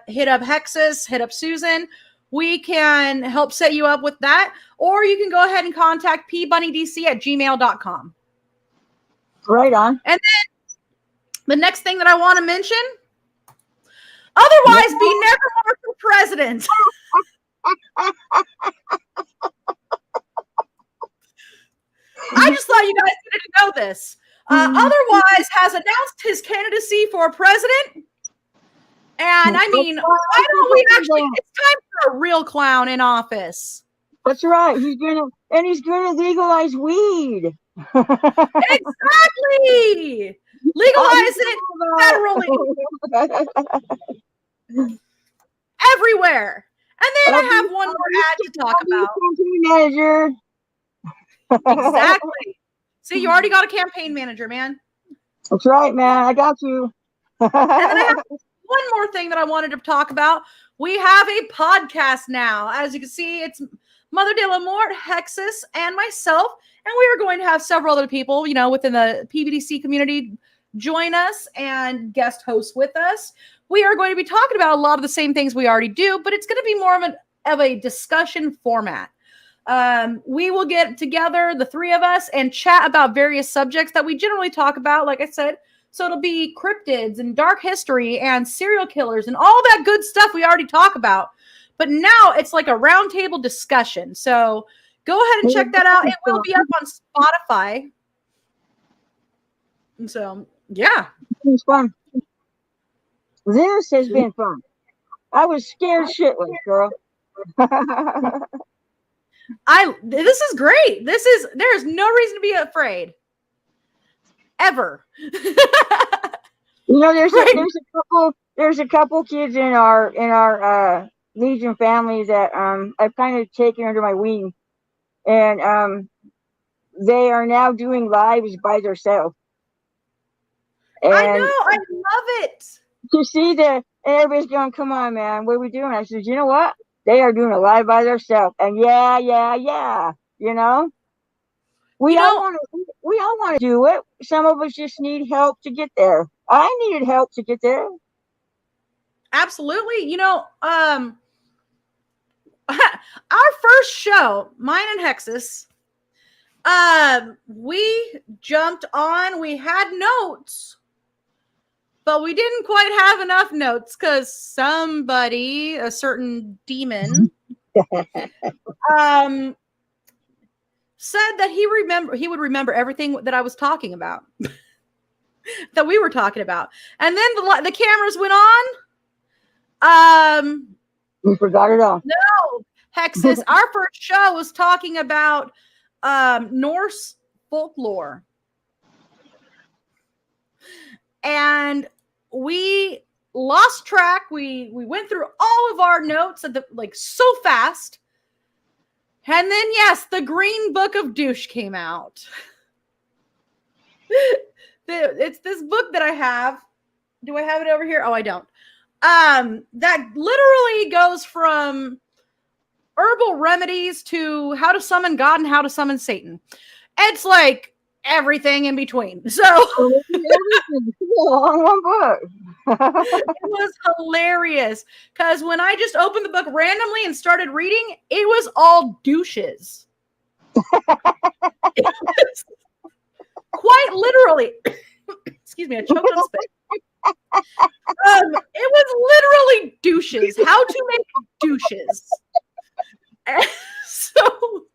Speaker 2: hit up Hexus, hit up Susan. We can help set you up with that. Or you can go ahead and contact pbunnydc@gmail.com.
Speaker 1: Right on.
Speaker 2: And then the next thing that I want to mention, otherwise be never more for president. I just thought you guys needed to know this. Otherwise has announced his candidacy for president. And I mean, why don't we actually, it's time for a real clown in office.
Speaker 1: That's right. He's gonna legalize weed.
Speaker 2: Exactly. Legalize it federally. Everywhere. And then I have one more ad to talk about.
Speaker 1: Manager.
Speaker 2: Exactly. See, you already got a campaign manager, man.
Speaker 1: That's right, man. I got you.
Speaker 2: And then I have one more thing that I wanted to talk about. We have a podcast now. As you can see, it's Mother de la Mort, Hexus, and myself. And we are going to have several other people, you know, within the PBDC community join us and guest host with us. We are going to be talking about a lot of the same things we already do, but it's going to be more of a discussion format. We will get together, the three of us, and chat about various subjects that we generally talk about, like I said. So it'll be cryptids and dark history and serial killers and all that good stuff we already talk about. But now it's like a roundtable discussion. So go ahead and check that out. It will be up on Spotify. And so, yeah.
Speaker 1: It's fun. This has been fun. I was scared shitless, girl.
Speaker 2: This is great. There's no reason to be afraid. Ever.
Speaker 1: You know, there's a couple kids in our Legion family that I've kind of taken under my wing, and they are now doing lives by themselves. And
Speaker 2: I know, I love it.
Speaker 1: To see that everybody's going, come on, man, what are we doing? I said, you know what? They are doing a live by themselves, and yeah. You know, we all want to do it. Some of us just need help to get there. I needed help to get there.
Speaker 2: Absolutely. You know, our first show, mine and Hexus, we jumped on. We had notes, but we didn't quite have enough notes because somebody, a certain demon, said that he would remember everything that I was talking about, that we were talking about. And then the cameras went on.
Speaker 1: We forgot it all.
Speaker 2: No, Hexus, our first show was talking about Norse folklore. And we lost track. We went through all of our notes so fast. And then, yes, the Green Book of Douche came out. It's this book that I have. Do I have it over here? Oh, I don't. That literally goes from herbal remedies to how to summon God and how to summon Satan. It's like everything in between. So
Speaker 1: one book.
Speaker 2: It was hilarious because when I just opened the book randomly and started reading, it was all douches. Quite literally. Excuse me, I choked on spit. It was literally douches. How to make douches. And so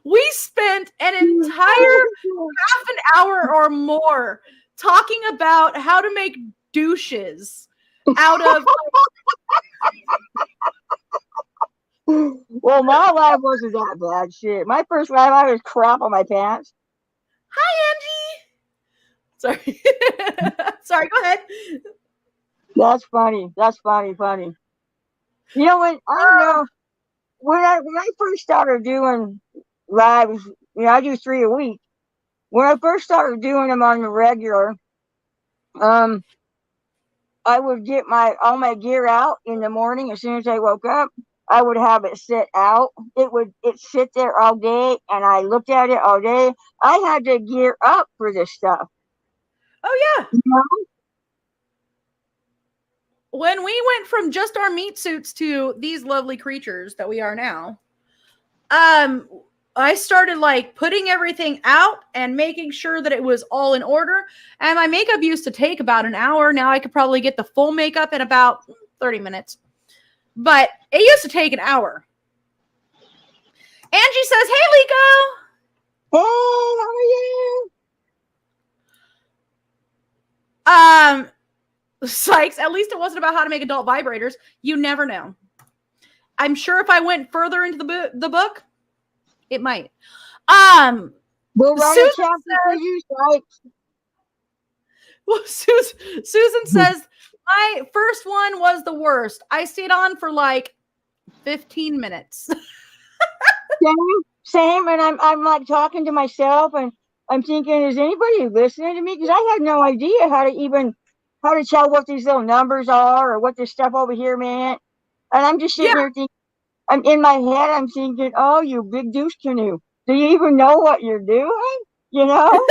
Speaker 2: we spent an entire half an hour or more talking about how to make douches out of.
Speaker 1: Well, my life wasn't that bad. Shit, my first life, I was crap on my pants.
Speaker 2: Hi, Angie. Sorry. Sorry, go ahead.
Speaker 1: That's funny. That's funny. You know when I don't know when I first started doing lives. You know, I do 3 a week. When I first started doing them on the regular, um, I would get all my gear out in the morning as soon as I woke up. I would have it sit out. It sit there all day, and I looked at it all day. I had to gear up for this stuff.
Speaker 2: Oh yeah.
Speaker 1: You know?
Speaker 2: When we went from just our meat suits to these lovely creatures that we are now, I started like putting everything out and making sure that it was all in order. And my makeup used to take about an hour. Now I could probably get the full makeup in about 30 minutes. But it used to take an hour. Angie says, "Hey, Leekoh."
Speaker 1: Hey, how are you?
Speaker 2: Sykes, at least it wasn't about how to make adult vibrators. You never know. I'm sure if I went further into the book, it might.
Speaker 1: We'll write a chapter for you, Sykes.
Speaker 2: Well, Susan says, my first one was the worst. I stayed on for like 15 minutes.
Speaker 1: Same, and I'm like talking to myself, and I'm thinking, is anybody listening to me? Because I had no idea how to tell what these little numbers are or what this stuff over here meant. And I'm just sitting there thinking, I'm in my head, I'm thinking, oh, you big douche canoe. Do you even know what you're doing? You know?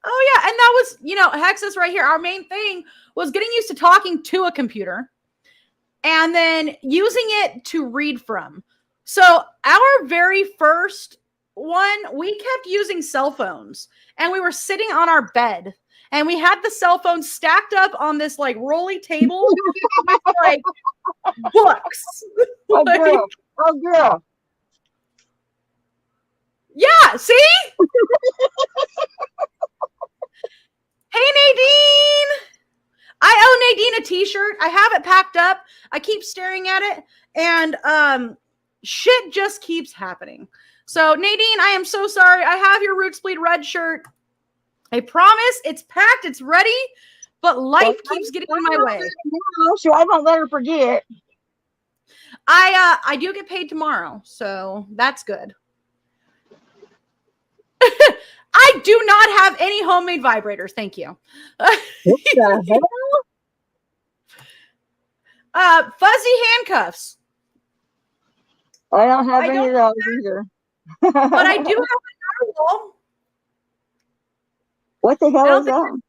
Speaker 2: Oh, yeah. And that was, Hexus right here. Our main thing was getting used to talking to a computer and then using it to read from. So our very first one, we kept using cell phones and we were sitting on our bed and we had the cell phone stacked up on this like rolly table with like books.
Speaker 1: Oh, girl. Oh, girl.
Speaker 2: Yeah, see? Hey, Nadine. I owe Nadine a t-shirt. I have it packed up. I keep staring at it and shit just keeps happening. So Nadine, I am so sorry. I have your Roots Bleed Red shirt. I promise it's packed. It's ready, but life keeps getting in my way.
Speaker 1: So I won't let her forget.
Speaker 2: I do get paid tomorrow, so that's good. I do not have any homemade vibrators. Thank you.
Speaker 1: What the hell?
Speaker 2: Fuzzy handcuffs.
Speaker 1: I don't have any of those either.
Speaker 2: But I do have a narwhal.
Speaker 1: What the hell is that?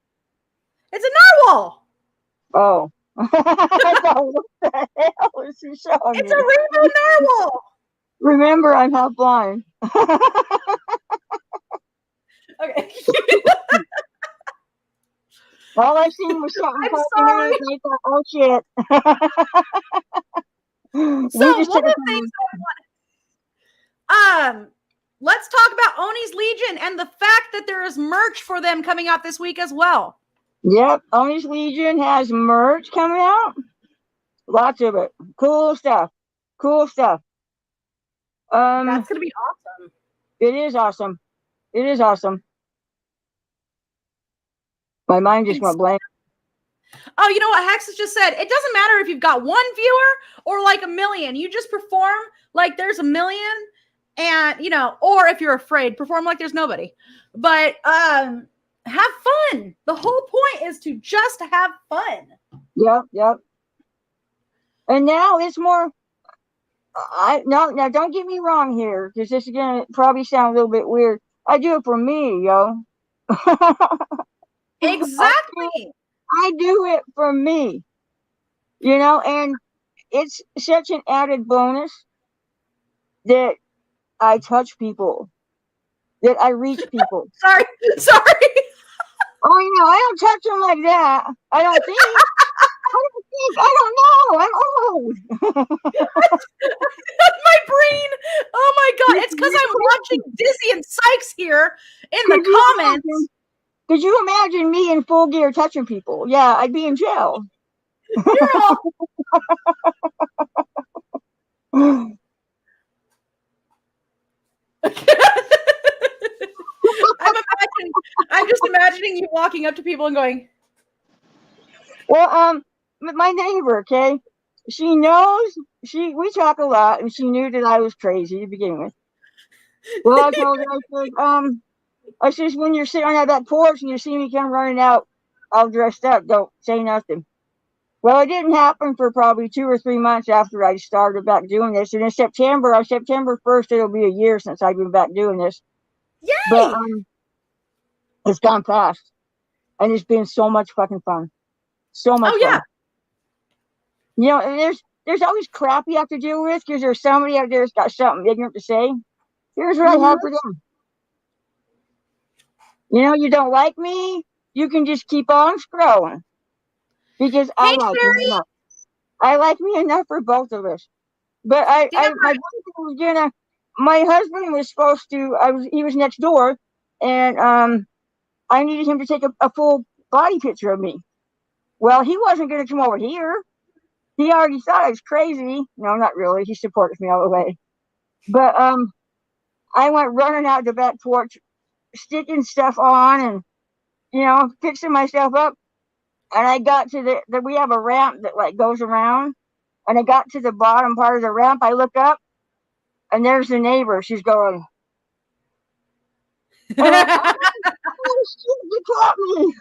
Speaker 2: It's a narwhal.
Speaker 1: Oh. What the hell is she showing me?
Speaker 2: It's a rainbow narwhal.
Speaker 1: Remember, I'm half blind.
Speaker 2: Okay.
Speaker 1: All I seen was something
Speaker 2: I'm sorry.
Speaker 1: and I thought, oh shit.
Speaker 2: So one of the things I want, let's talk about Oni's Legion and the fact that there is merch for them coming out this week as well.
Speaker 1: Yep, Oni's Legion has merch coming out. Lots of it. Cool stuff.
Speaker 2: That's gonna be awesome.
Speaker 1: It is awesome. My mind just went blank.
Speaker 2: Oh, you know what Hex has just said? It doesn't matter if you've got 1 viewer or like 1 million. You just perform like there's 1 million and, or if you're afraid, perform like there's nobody. But have fun. The whole point is to just have fun.
Speaker 1: Yep. And now it's more, now don't get me wrong here, because this is going to probably sound a little bit weird. I do it for me, yo.
Speaker 2: Exactly.
Speaker 1: I do it for me, and it's such an added bonus that I touch people, that I reach people.
Speaker 2: Sorry.
Speaker 1: Oh, I don't touch them like that. I don't think. I don't know. I'm old.
Speaker 2: My brain. Oh my god! It's because I'm watching Dizzy and Sykes here in the comments.
Speaker 1: Could you imagine me in full gear touching people? Yeah, I'd be in jail.
Speaker 2: You're all. I'm just imagining you walking up to people and going,
Speaker 1: well, my neighbor, okay, she knows, we talk a lot, and she knew that I was crazy to begin with. Well, I told her, I says, when you're sitting on that back porch and you see me come running out all dressed up, don't say nothing. Well, it didn't happen for probably 2 or 3 months after I started back doing this. And in September, on September 1st, it'll be a year since I've been back doing this.
Speaker 2: yay!
Speaker 1: But it's gone fast. And it's been so much fucking fun. So much fun.
Speaker 2: Yeah.
Speaker 1: You know, and there's always crap you have to deal with because there's somebody out there that's got something ignorant to say. Here's what I have for them. You know, you don't like me, you can just keep on scrolling. Because I like me enough. I like me enough for both of us. But my boyfriend was my husband was supposed to, he was next door, and I needed him to take a full body picture of me. Well, he wasn't going to come over here. He already thought I was crazy. No, not really. He supported me all the way. But I went running out the back porch, sticking stuff on and, you know, fixing myself up. And I got to we have a ramp that like goes around. And I got to the bottom part of the ramp. I look up, and there's the neighbor. She's going, oh shit, you caught me.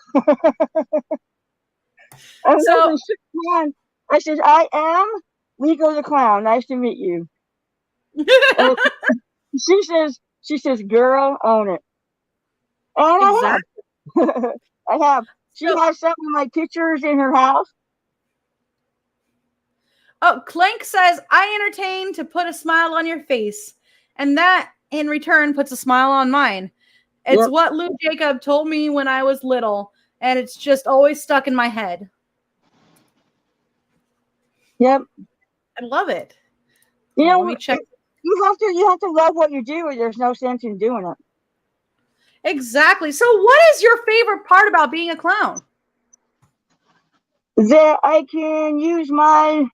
Speaker 1: I said, I am Leekoh Thee Klown. Nice to meet you. She says, girl, own it. And exactly. I have. She has some of my pictures in her house.
Speaker 2: Oh, Clank says, I entertain to put a smile on your face. And that, in return, puts a smile on mine. It's what Lou Jacob told me when I was little. And it's just always stuck in my head.
Speaker 1: Yep.
Speaker 2: I love it.
Speaker 1: You know,
Speaker 2: let me check.
Speaker 1: You have to love what you do, or there's no sense in doing it.
Speaker 2: Exactly. So what is your favorite part about being a clown?
Speaker 1: That I can use the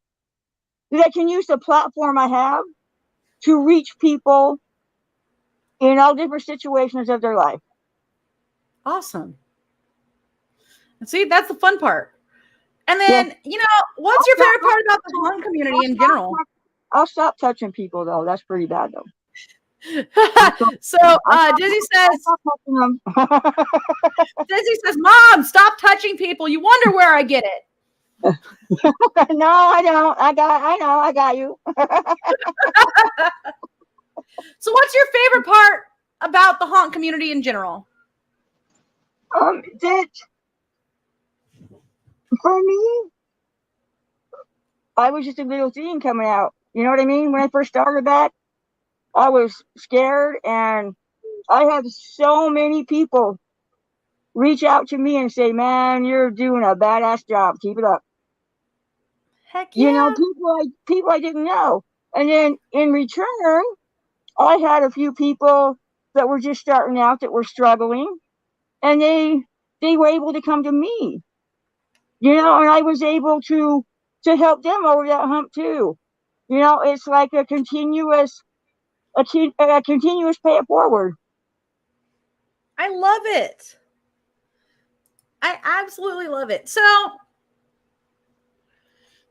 Speaker 1: platform I have to reach people in all different situations of their life.
Speaker 2: Awesome. And see, that's the fun part. And then, you know, what's your favorite part about the haunt community in general?
Speaker 1: I'll stop touching people, though. That's pretty bad, though.
Speaker 2: So Dizzy says, Mom, stop touching people. You wonder where I get it.
Speaker 1: No, I don't. I got you.
Speaker 2: So what's your favorite part about the haunt community in general?
Speaker 1: That for me, I was just a little thing coming out. You know what I mean? When I first started back, I was scared, and I had so many people reach out to me and say, man, you're doing a badass job. Keep it up.
Speaker 2: Heck yeah.
Speaker 1: You know, people I didn't know. And then in return, I had a few people that were just starting out that were struggling, and they were able to come to me. You know, and I was able to help them over that hump too. You know, it's like a continuous pay it forward.
Speaker 2: I love it. I absolutely love it. So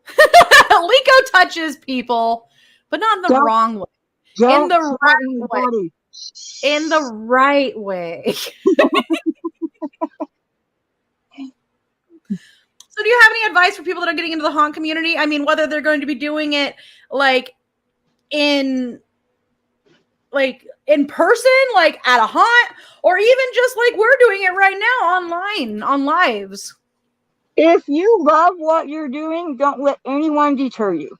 Speaker 2: Leekoh touches people, but not in the wrong way. In the right way. In the right way. So do you have any advice for people that are getting into the haunt community? I mean, whether they're going to be doing it like in person, like at a haunt, or even just like we're doing it right now online, on lives.
Speaker 1: If you love what you're doing, don't let anyone deter you.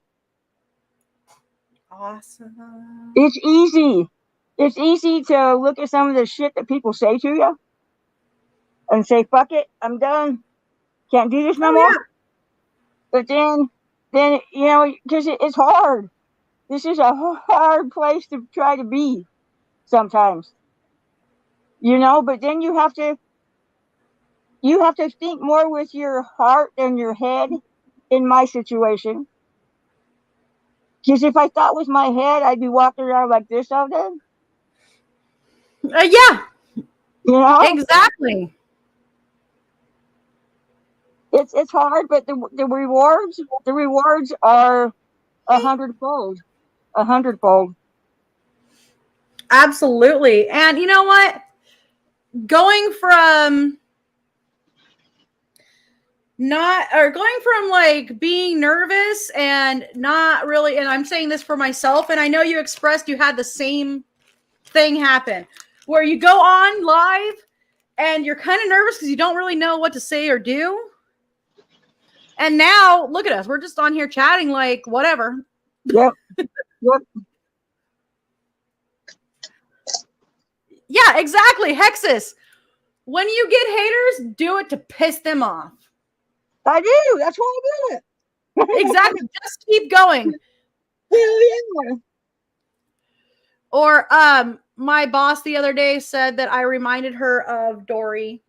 Speaker 2: Awesome.
Speaker 1: It's easy. It's easy to look at some of the shit that people say to you and say, fuck it, I'm done. Can't do this no more. But then because it's hard. This is a hard place to try to be sometimes, But then you have to think more with your heart than your head. In my situation, because if I thought with my head, I'd be walking around like this all day.
Speaker 2: Yeah,
Speaker 1: You know,
Speaker 2: exactly.
Speaker 1: it's hard, but the rewards are a hundredfold, a hundredfold.
Speaker 2: Absolutely. And you know what? Going from like being nervous and not really, and I'm saying this for myself, and I know you expressed you had the same thing happen where you go on live and you're kind of nervous because you don't really know what to say or do. And now look at us. We're just on here chatting like whatever.
Speaker 1: Yep. Yep.
Speaker 2: Yeah, exactly. Hexus. When you get haters, do it to piss them off.
Speaker 1: I do. That's why I do
Speaker 2: it. Exactly. Just keep going.
Speaker 1: Yeah.
Speaker 2: Or my boss the other day said that I reminded her of Dory.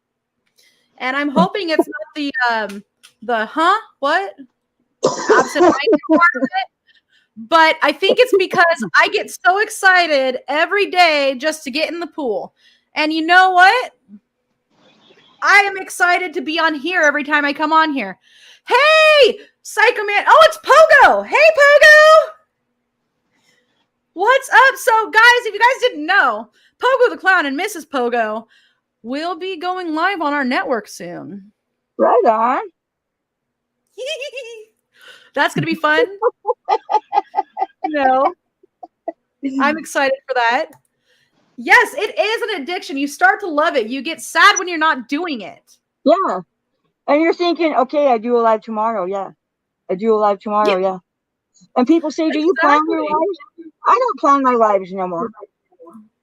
Speaker 2: And I'm hoping it's not the what? Absent-minded part of it. But I think it's because I get so excited every day just to get in the pool. And you know what? I am excited to be on here every time I come on here. Hey, Psycho Man. Oh, it's Pogo. Hey, Pogo. What's up? So, guys, if you guys didn't know, Pogo the Clown and Mrs. Pogo will be going live on our network soon.
Speaker 1: Right on.
Speaker 2: That's going to be fun. I'm excited for that. Yes, it is an addiction. You start to love it. You get sad when you're not doing it.
Speaker 1: Yeah. And you're thinking, okay, I do a live tomorrow. Yeah. I do a live tomorrow. Yeah. And people say, do you plan your lives? I don't plan my lives no more.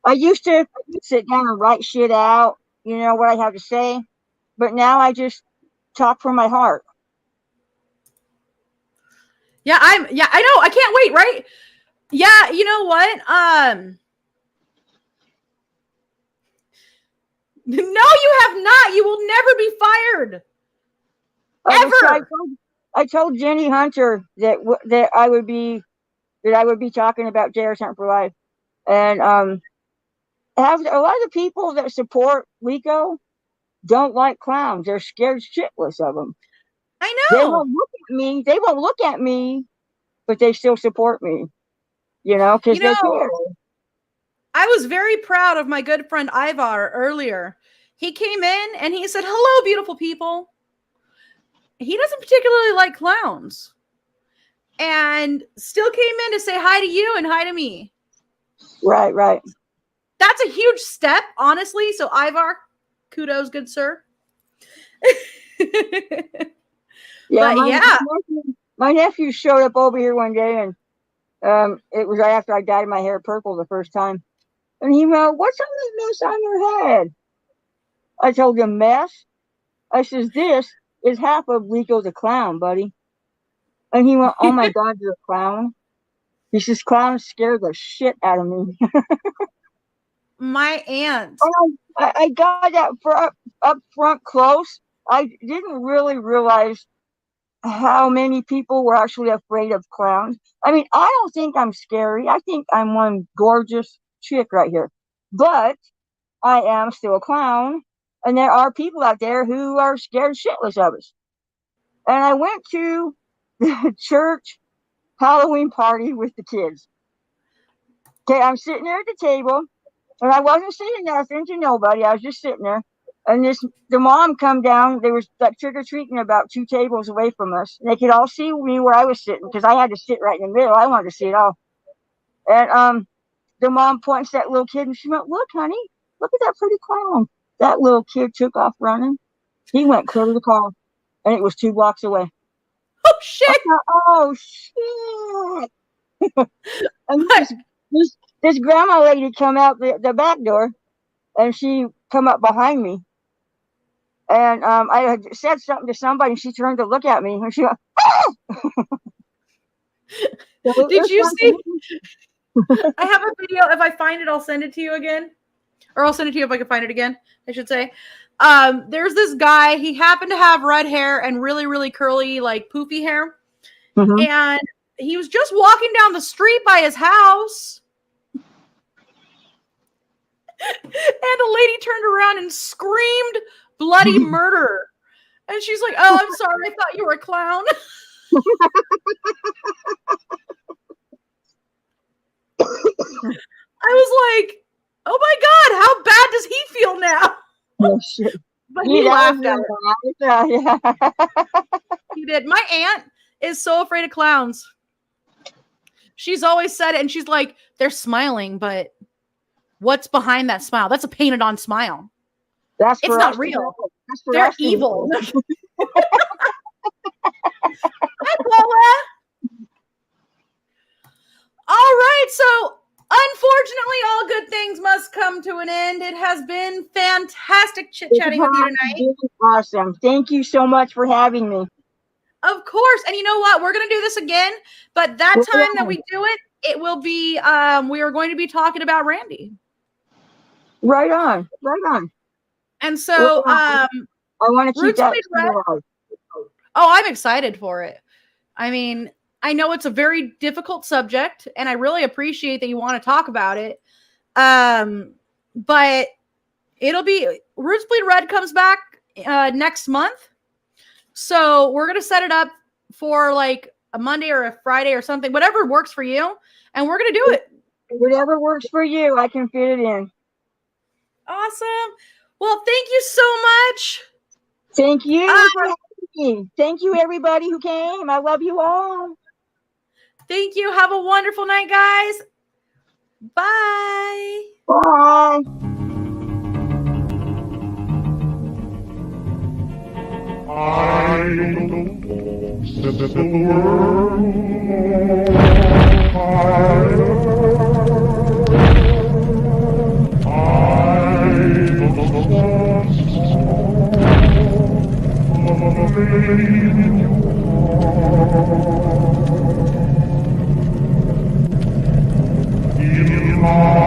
Speaker 1: I used to sit down and write shit out, what I have to say. But now I just talk from my heart.
Speaker 2: Yeah, I know. I can't wait, right? Yeah, you know what? No, you have not. You will never be fired. Ever.
Speaker 1: I told Jenny Hunter that I would be talking about J.R. Something for Life. And have a lot of the people that support Leekoh don't like clowns. They're scared shitless of them.
Speaker 2: I know.
Speaker 1: They won't look at me, but they still support me. Because they care.
Speaker 2: I was very proud of my good friend Ivar earlier. He came in and he said, "Hello, beautiful people." He doesn't particularly like clowns. And still came in to say hi to you and hi to me.
Speaker 1: Right.
Speaker 2: That's a huge step, honestly. So, Ivar, kudos, good sir.
Speaker 1: Yeah, my nephew showed up over here one day, and it was right after I dyed my hair purple the first time. And he went, "What's all this mess on your head?" I told him, "Mess." I says, "This is half of Leekoh the Clown, buddy." And he went, "Oh my God, you're a clown." He says, "Clowns scare the shit out of me."
Speaker 2: My aunt.
Speaker 1: I got that up front close. I didn't really realize how many people were actually afraid of clowns. I mean, I don't think I'm scary. I think I'm one gorgeous chick right here. But I am still a clown. And there are people out there who are scared shitless of us. And I went to the church Halloween party with the kids. Okay, I'm sitting there at the table, and I wasn't saying nothing to nobody. I was just sitting there. And the mom come down. They were like trick or treating about 2 tables away from us. And they could all see me where I was sitting because I had to sit right in the middle. I wanted to see it all. And the mom points at that little kid and she went, "Look, honey, look at that pretty clown." That little kid took off running. He went clear to the car, and it was 2 blocks away.
Speaker 2: Oh shit!
Speaker 1: Oh shit! And this grandma lady come out the back door, and she come up behind me. And I had said something to somebody, and she turned to look at me, and she went, "Ah!" So
Speaker 2: Did you see? I have a video. If I find it, I'll send it to you again. Or I'll send it to you if I can find it again, I should say. There's this guy. He happened to have red hair and really, really curly, like poofy hair.
Speaker 1: Mm-hmm.
Speaker 2: And he was just walking down the street by his house. And a lady turned around and screamed bloody murder. And she's like, "Oh, I'm sorry. I thought you were a clown." I was like, "Oh my God, how bad does he feel now?"
Speaker 1: Oh, shit.
Speaker 2: But he laughed at it.
Speaker 1: Yeah.
Speaker 2: He did. My aunt is so afraid of clowns. She's always said it, and she's like, "They're smiling, but what's behind that smile? That's a painted on smile.
Speaker 1: That's
Speaker 2: It's not real. They're evil." Hi, Paula. All right, so unfortunately, all good things must come to an end. It has been fantastic chit-chatting with you tonight.
Speaker 1: Awesome. Thank you so much for having me.
Speaker 2: Of course. And you know what? We're going to do this again, but that time that we do it, it will be, we are going to be talking about Randy.
Speaker 1: Right on. Right on.
Speaker 2: And so,
Speaker 1: I want to keep that.
Speaker 2: Oh, I'm excited for it. I mean, I know it's a very difficult subject, and I really appreciate that you want to talk about it. But it'll be Roots Bleed Red comes back next month. So we're going to set it up for like a Monday or a Friday or something, whatever works for you. And we're going to do it.
Speaker 1: Whatever works for you, I can fit it in.
Speaker 2: Awesome. Well, thank you so much.
Speaker 1: Thank you for having me. Thank you, everybody who came. I love you all.
Speaker 2: Thank you. Have a wonderful night, guys. Bye.
Speaker 1: Bye.
Speaker 3: I don't know, set the world higher. I don't want to baby in my